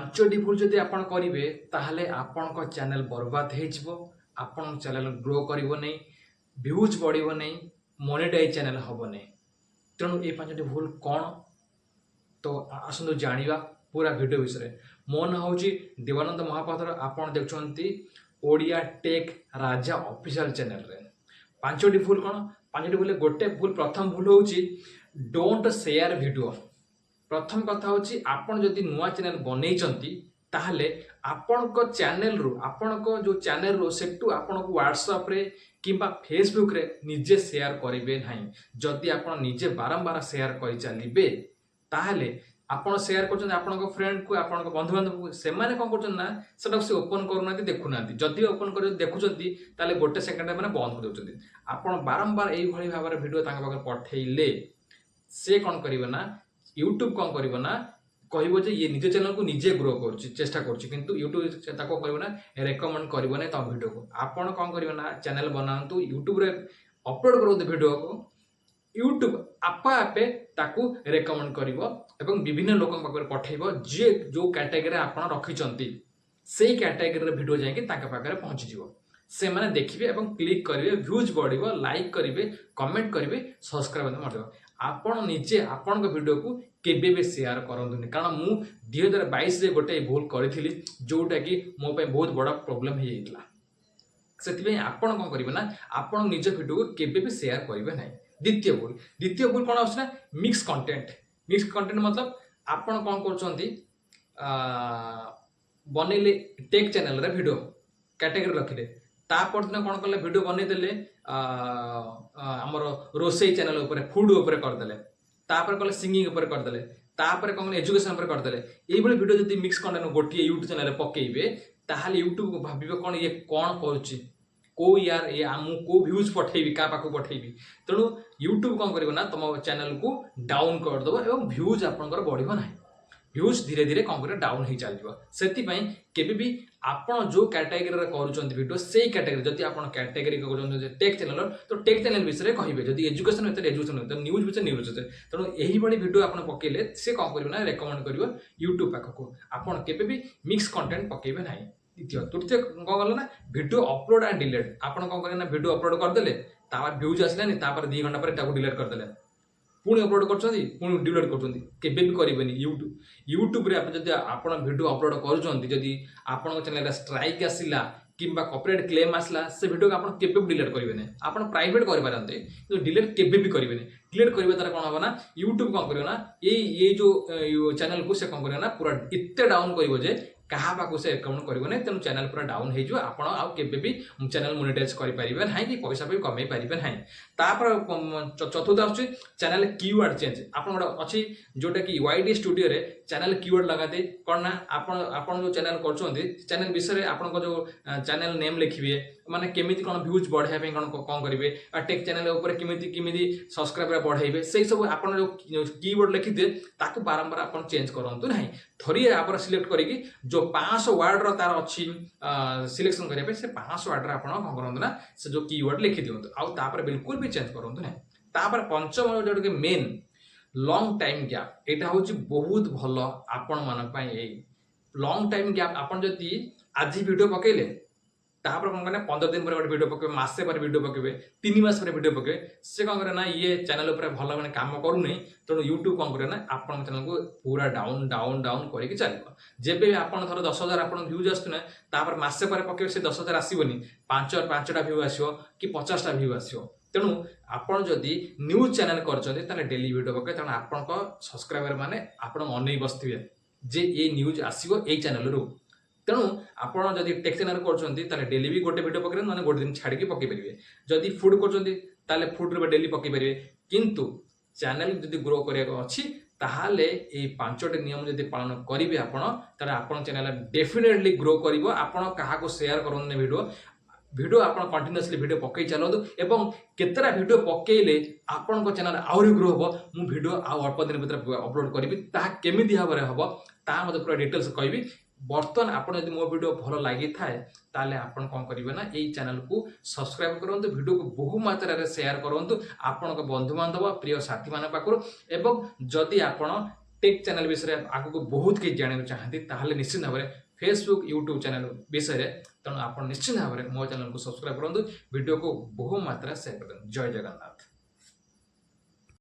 ପାଞ୍ଚଟି ଭୁଲ ଯଦି ଆପଣ କରିବେ ତାହେଲେ ଆପଣଙ୍କ ଚ୍ୟାନେଲ ବର୍ବାଦ ହେଇଯିବ, ଆପଣଙ୍କ ଚ୍ୟାନେଲ ଗ୍ରୋ କରିବ ନାହିଁ, ଭ୍ୟୁଜ୍ ବଢ଼ିବ ନାହିଁ, ମନିଟାଇଜ ଚ୍ୟାନେଲ ହେବ ନାହିଁ। ତେଣୁ এই ପାଞ୍ଚଟି ଭୁଲ କ'ଣ ତ ଆସନ୍ତୁ ଜାଣିବା ପୁରା ଭିଡ଼ିଓ ବିଷୟରେ। ମୋ ନାଁ ହେଉଛି ଦେବାନନ୍ଦ ମହାପାତ୍ର, ଆପଣ ଦେଖୁଛନ୍ତି ଓଡ଼ିଆ ଟେକ୍ ରାଜା ଅଫିସିଆଲ ଚ୍ୟାନେଲରେ। ପାଞ୍ଚଟି ଭୁଲ କ'ଣ? ପାଞ୍ଚଟି ଭୁଲ ଗୋଟେ ଭୁଲ, ପ୍ରଥମ ଭୁଲ ହେଉଛି ଡୋଣ୍ଟ ସେୟାର ଭିଡ଼ିଓ। ପ୍ରଥମ କଥା ହେଉଛି ଆପଣ ଯଦି ନୂଆ ଚ୍ୟାନେଲ ବନେଇଛନ୍ତି ତାହେଲେ ଆପଣଙ୍କ ଚ୍ୟାନେଲରୁ ଆପଣଙ୍କ ଯେଉଁ ଚ୍ୟାନେଲରୁ ସେଠୁ ଆପଣଙ୍କୁ ହ୍ୱାଟ୍ସଆପ୍ରେ କିମ୍ବା ଫେସବୁକ୍ରେ ନିଜେ ସେୟାର କରିବେ ନାହିଁ। ଯଦି ଆପଣ ନିଜେ ବାରମ୍ବାର ସେୟାର କରି ଚାଲିବେ ତାହେଲେ ଆପଣ ସେୟାର କରୁଛନ୍ତି ଆପଣଙ୍କ ଫ୍ରେଣ୍ଡକୁ, ଆପଣଙ୍କ ବନ୍ଧୁବାନ୍ଧବକୁ, ସେମାନେ କ'ଣ କରୁଛନ୍ତି ନା ସେଟାକୁ ସେ ଓପନ୍ କରୁନାହାନ୍ତି, ଦେଖୁନାହାନ୍ତି। ଯଦି ଓପନ୍ କରି ଦେଖୁଛନ୍ତି ତାହେଲେ ଗୋଟେ ସେକେଣ୍ଡରେ ମାନେ ବନ୍ଦ କରିଦେଉଛନ୍ତି। ଆପଣ ବାରମ୍ବାର ଏଇଭଳି ଭାବରେ ଭିଡ଼ିଓ ତାଙ୍କ ପାଖରେ ପଠେଇଲେ ସେ କ'ଣ କରିବେ ନା, ୟୁଟ୍ୟୁବ କ'ଣ କରିବ ନା କହିବ ଯେ ଇଏ ନିଜ ଚ୍ୟାନେଲକୁ ନିଜେ ଗ୍ରୋ କରୁଛି, ଚେଷ୍ଟା କରୁଛି, କିନ୍ତୁ ୟୁଟ୍ୟୁବ ତାକୁ କରିବ ନା ରେକମେଣ୍ଡ କରିବ ନାହିଁ ତମ ଭିଡ଼ିଓକୁ। ଆପଣ କ'ଣ କରିବେ ନା ଚ୍ୟାନେଲ ବନାନ୍ତୁ, ୟୁଟ୍ୟୁବରେ ଅପଲୋଡ଼ କରନ୍ତୁ ଭିଡ଼ିଓକୁ, ୟୁଟ୍ୟୁବ ଆପେ ଆପେ ତାକୁ ରେକମେଣ୍ଡ କରିବ ଏବଂ ବିଭିନ୍ନ ଲୋକଙ୍କ ପାଖରେ ପଠେଇବ ଯିଏ ଯେଉଁ କ୍ୟାଟାଗୋରୀରେ ଆପଣ ରଖିଛନ୍ତି ସେଇ କ୍ୟାଟାଗୋରୀର ଭିଡ଼ିଓ ଯାଇକି ତାଙ୍କ ପାଖରେ ପହଞ୍ଚିଯିବ। ସେମାନେ ଦେଖିବେ ଏବଂ କ୍ଲିକ୍ କରିବେ, ଭ୍ୟୁଜ୍ ବଢ଼ିବ, ଲାଇକ୍ କରିବେ, କମେଣ୍ଟ କରିବେ, ସବସ୍କ୍ରାଇବ୍ ମଧ୍ୟ ବଢ଼ିବ। ଆପଣ ନିଜେ ଆପଣଙ୍କ ଭିଡ଼ିଓକୁ କେବେ ବି ସେୟାର କରନ୍ତୁନି, କାରଣ ମୁଁ 2022ରେ ଗୋଟେ ଭୁଲ କରିଥିଲି ଯେଉଁଟାକି ମୋ ପାଇଁ ବହୁତ ବଡ଼ ପ୍ରୋବ୍ଲେମ୍ ହେଇଯାଇଥିଲା। ସେଥିପାଇଁ ଆପଣ କ'ଣ କରିବେ ନା ଆପଣ ନିଜ ଭିଡ଼ିଓକୁ କେବେ ବି ସେୟାର କରିବେ ନାହିଁ। ଦ୍ୱିତୀୟ ଭୁଲ କ'ଣ ଆସୁଛି ନା ମିକ୍ସ କଣ୍ଟେଣ୍ଟ। ମିକ୍ସ କଣ୍ଟେଣ୍ଟ ମତଲବ ଆପଣ କ'ଣ କରୁଛନ୍ତି, ବନେଇଲେ ଟେକ୍ ଚ୍ୟାନେଲରେ ଭିଡ଼ିଓ କ୍ୟାଟାଗୋରୀ ରଖିଲେ, ତାପରଦିନ କ'ଣ କଲେ ଭିଡ଼ିଓ ବନେଇଦେଲେ ଆମର ରୋଷେଇ ଚ୍ୟାନେଲ ଉପରେ, ଫୁଡ୍ ଉପରେ କରିଦେଲେ, ତାପରେ କଲେ ସିଙ୍ଗିଂ ଉପରେ କରିଦେଲେ, ତାପରେ କ'ଣ କଲେ ଏଜୁକେସନ୍ ଉପରେ କରିଦେଲେ। ଏଇଭଳି ଭିଡ଼ିଓ ଯଦି ମିକ୍ସ କଣ୍ଟେଣ୍ଟ ଗୋଟିଏ ୟୁଟ୍ୟୁବ ଚ୍ୟାନେଲରେ ପକେଇବେ ତାହେଲେ ୟୁଟ୍ୟୁବ ଭାବିବେ କ'ଣ ଇଏ କ'ଣ କରୁଛି, କେଉଁ ମୁଁ କେଉଁ ଭ୍ୟୁଜ୍ ପଠେଇବି, କାହା ପାଖକୁ ପଠେଇବି। ତେଣୁ ୟୁଟ୍ୟୁବ କ'ଣ କରିବ ନା ତମ ଚ୍ୟାନେଲକୁ ଡାଉନ୍ କରିଦେବ ଏବଂ ଭ୍ୟୁଜ୍ ଆପଣଙ୍କର ବଢ଼ିବ ନାହିଁ। ଭ୍ୟୁଜ୍ ଧୀରେ ଧୀରେ କ'ଣ କରିବ ଡାଉନ୍ ହେଇ ଚାଲିଯିବ। ସେଥିପାଇଁ କେବେ ବି ଆପଣ ଯେଉଁ କ୍ୟାଟାଗୋରୀରେ କରୁଛନ୍ତି ଭିଡ଼ିଓ ସେଇ କ୍ୟାଟାଗୋରୀ, ଯଦି ଆପଣ କ୍ୟାଟାଗୋରୀ କରୁଛନ୍ତି ଟେକ୍ ଚ୍ୟାନେଲ ତ ଟେକ୍ ଚ୍ୟାନେଲ ବିଷୟରେ କହିବେ, ଯଦି ଏଜୁକେସନ୍ ଭିତରେ ଏଜୁକେସନ୍ ଭିତରେ, ନ୍ୟୁଜ୍ ଭିତରେ ନ୍ୟୁଜ୍ ଭିତରେ। ତେଣୁ ଏହିଭଳି ଭିଡ଼ିଓ ଆପଣ ପକେଇଲେ ସେ କ'ଣ କରିବ ନା ରେକମେଣ୍ଡ କରିବ ୟୁଟ୍ୟୁବ ପାଖକୁ। ଆପଣ କେବେ ବି ମିକ୍ସ କଣ୍ଟେଣ୍ଟ ପକେଇବେ ନାହିଁ। ତୃତୀୟ କ'ଣ କଲେ ନା ଭିଡ଼ିଓ ଅପଲୋଡ଼ ଆଣ୍ଡ ଡିଲେଟ୍। ଆପଣ କ'ଣ କରିବେ ନା ଭିଡ଼ିଓ ଅପଲୋଡ଼ କରିଦେଲେ, ତାପରେ ଭ୍ୟୁଜ୍ ଆସିଲାନି, ତାପରେ 2 ଘଣ୍ଟା ପରେ ତାକୁ ଡିଲେଟ୍ କରିଦେଲେ, ପୁଣି ଅପଲୋଡ଼ କରୁଛନ୍ତି, ପୁଣି ଡିଲେଟ୍ କରୁଛନ୍ତି। କେବେ ବି କରିବେନି। ୟୁଟ୍ୟୁବରେ ଆପଣ ଯଦି ଆପଣ ଭିଡ଼ିଓ ଅପଲୋଡ଼ କରୁଛନ୍ତି, ଯଦି ଆପଣଙ୍କ ଚ୍ୟାନେଲରେ ଷ୍ଟ୍ରାଇକ୍ ଆସିଲା କିମ୍ବା କପିରାଇଟ୍ କ୍ଲେମ୍ ଆସିଲା, ସେ ଭିଡ଼ିଓକୁ ଆପଣ କେବେ ବି ଡିଲେଟ୍ କରିବେନି। ଆପଣ ପ୍ରାଇଭେଟ୍ କରିପାରନ୍ତି କିନ୍ତୁ ଡିଲେଟ୍ କେବେ ବି କରିବେନି। ଡିଲେଟ୍ କରିବା ଦ୍ୱାରା କ'ଣ ହେବ ନା ୟୁଟ୍ୟୁବ କ'ଣ କରିବ ନା ଏଇ ଯେଉଁ ଚ୍ୟାନେଲକୁ ସେ କ'ଣ କରିବ ନା ପୁରା ଏତେ ଡାଉନ୍ କରିବ ଯେ କାହା ପାଖକୁ ସେ ରେକମେଣ୍ଡ କରିବ ନାହିଁ। ତେଣୁ ଚ୍ୟାନେଲ ପୁରା ଡାଉନ୍ ହେଇଯିବ, ଆପଣ ଆଉ କେବେ ବି ଚ୍ୟାନେଲ ମୋନେଟାଇଜ୍ କରିପାରିବେ ନାହିଁ କି ପଇସା ବି କମେଇ ପାରିବେ ନାହିଁ। ତାପରେ ଚତୁର୍ଥ ଆସୁଛି ଚ୍ୟାନେଲ କିୱାର୍ଡ ଚେଞ୍ଜ। ଆପଣ ଗୋଟେ ଅଛି ଯେଉଁଟାକି ୱାଇଡି ଷ୍ଟୁଡ଼ିଓରେ ଚ୍ୟାନେଲ କିୱାର୍ଡ ଲଗାନ୍ତି। କ'ଣ ନା ଆପଣ ଯେଉଁ ଚ୍ୟାନେଲ କରୁଛନ୍ତି ଚ୍ୟାନେଲ ବିଷୟରେ ଆପଣଙ୍କ ଯେଉଁ ଚ୍ୟାନେଲ ନେମ୍ ଲେଖିବେ, ମାନେ କେମିତି କ'ଣ ଭ୍ୟୁଜ୍ ବଢ଼ାଇବା ପାଇଁ କ'ଣ କରିବେ, ଟେକ୍ ଚ୍ୟାନେଲ ଉପରେ କେମିତି ସବସ୍କ୍ରାଇବର ବଢ଼ାଇବେ, ସେଇ ସବୁ ଆପଣ ଯେଉଁ କିୱାର୍ଡ ଲେଖିଥିବେ ତାକୁ ବାରମ୍ବାର ଆପଣ ଚେଞ୍ଜ କରନ୍ତୁ ନାହିଁ। ଥରିଏ ଆପଣ ସିଲେକ୍ଟ କରିକି ଯେଉଁ 500 ୱାର୍ଡର ତାର ଅଛି ସିଲେକ୍ସନ୍ କରିବା ପାଇଁ, ସେ 500 ୱାର୍ଡରେ ଆପଣ କ'ଣ କରନ୍ତୁ ନା ସେ ଯେଉଁ କିୱାର୍ଡ ଲେଖିଦିଅନ୍ତୁ, ଆଉ ତାପରେ ବିଲକୁଲ ବି ଚେଞ୍ଜ କରନ୍ତୁ ନାହିଁ। ତାପରେ ପଞ୍ଚମ ଯେଉଁଟାକି ମେନ୍ ଲଙ୍ଗ ଟାଇମ୍ ଗ୍ୟାପ୍, ଏଇଟା ହେଉଛି ବହୁତ ଭଲ ଆପଣମାନଙ୍କ ପାଇଁ। ଏଇ ଲଙ୍ଗ ଟାଇମ୍ ଗ୍ୟାପ୍, ଆପଣ ଯଦି ଆଜି ଭିଡ଼ିଓ ପକେଇଲେ ତାପରେ କ'ଣ କରେ 15 ଦିନ ପରେ ଗୋଟେ ଭିଡ଼ିଓ ପକେଇବେ, ମାସେ ପରେ ଭିଡ଼ିଓ ପକେଇବେ, 3 ମାସ ପରେ ଭିଡ଼ିଓ ପକେଇବେ, ସେ କ'ଣ କରେ ନା ଇଏ ଚ୍ୟାନେଲ ଉପରେ ଭଲ ମାନେ କାମ କରୁନି। ତେଣୁ ୟୁଟ୍ୟୁବ କ'ଣ କରିବ ନା ଆପଣଙ୍କ ଚ୍ୟାନେଲକୁ ପୁରା ଡାଉନ୍ କରିକି ଚାଲିବ। ଯେବେ ଆପଣ ଧର 10,000 ଆପଣଙ୍କ ଭ୍ୟୁଜ୍ ଆସୁନା, ତାପରେ ମାସେ ପରେ ପକେଇବେ ସେ 10,000 ଆସିବନି, 5ଟା ଭ୍ୟୁ ଆସିବ କି 50ଟା ଭ୍ୟୁ ଆସିବ। ତେଣୁ ଆପଣ ଯଦି ନ୍ୟୁଜ୍ ଚ୍ୟାନେଲ କରିଛନ୍ତି ତାହେଲେ ଡେଲି ଭିଡ଼ିଓ ପକେଇବେ, ତେଣୁ ଆପଣଙ୍କ ସବସ୍କ୍ରାଇବର ମାନେ ଆପଣଙ୍କୁ ଅନେଇ ବସିଥିବେ ଯେ ଏଇ ନ୍ୟୁଜ୍ ଆସିବ ଏଇ ଚ୍ୟାନେଲରୁ। ତେଣୁ ଆପଣ ଯଦି ଟେକ୍ ଚ୍ୟାନେଲ କରୁଛନ୍ତି ତାହେଲେ ଡେଲି ବି ଗୋଟେ ଭିଡ଼ିଓ ପକେଇବେ, ନହେଲେ ଗୋଟେ ଦିନ ଛାଡ଼ିକି ପକେଇ ପାରିବେ। ଯଦି ଫୁଡ୍ କରୁଛନ୍ତି ତାହେଲେ ଫୁଡ୍ରେ ଡେଲି ପକେଇ ପାରିବେ। କିନ୍ତୁ ଚ୍ୟାନେଲ ଯଦି ଗ୍ରୋ କରିବାକୁ ଅଛି ତାହେଲେ ଏଇ 5ଟି ନିୟମ ଯଦି ପାଳନ କରିବେ ଆପଣ, ତାହେଲେ ଆପଣଙ୍କ ଚ୍ୟାନେଲ ଡେଫିନେଟଲି ଗ୍ରୋ କରିବ। ଆପଣ କାହାକୁ ସେୟାର କରନ୍ତୁ ଭିଡ଼ିଓ ଆପଣ କଣ୍ଟିନ୍ୟୁଅସଲି ଭିଡ଼ିଓ ପକେଇ ଚାଲନ୍ତୁ ଏବଂ କେତେଟା ଭିଡ଼ିଓ ପକେଇଲେ ଆପଣଙ୍କ ଚ୍ୟାନେଲ ଆହୁରି ଗ୍ରୋ ହେବ। ମୁଁ ଭିଡ଼ିଓ ଆଉ ଅଳ୍ପ ଦିନ ଭିତରେ ଅପଲୋଡ଼ କରିବି, ତାହା କେମିତି ଭାବରେ ହେବ ତାହା ମୋତେ ପୁରା ଡିଟେଲ୍ସ କହିବି। ବର୍ତ୍ତମାନ ଆପଣ ଯଦି ମୋ ଭିଡ଼ିଓ ଭଲ ଲାଗିଥାଏ ତାହେଲେ ଆପଣ କ'ଣ କରିବେ ନା ଏଇ ଚ୍ୟାନେଲକୁ ସବସ୍କ୍ରାଇବ୍ କରନ୍ତୁ, ଭିଡ଼ିଓକୁ ବହୁ ମାତ୍ରାରେ ସେୟାର କରନ୍ତୁ ଆପଣଙ୍କ ବନ୍ଧୁବାନ୍ଧବ ପ୍ରିୟ ସାଥୀମାନଙ୍କ ପାଖରୁ। ଏବଂ ଯଦି ଆପଣ टेक चैनल विषय आगु बहुत किसी जानते चाहती ताहले निश्चित भाव में फेसबुक यूट्यूब चैनल विषय तेणु आप निश्चित भाव में मो चैनल को सब्सक्राइब करूँ वीडियो को बहु मात्रा शेयर कर जय जगन्नाथ।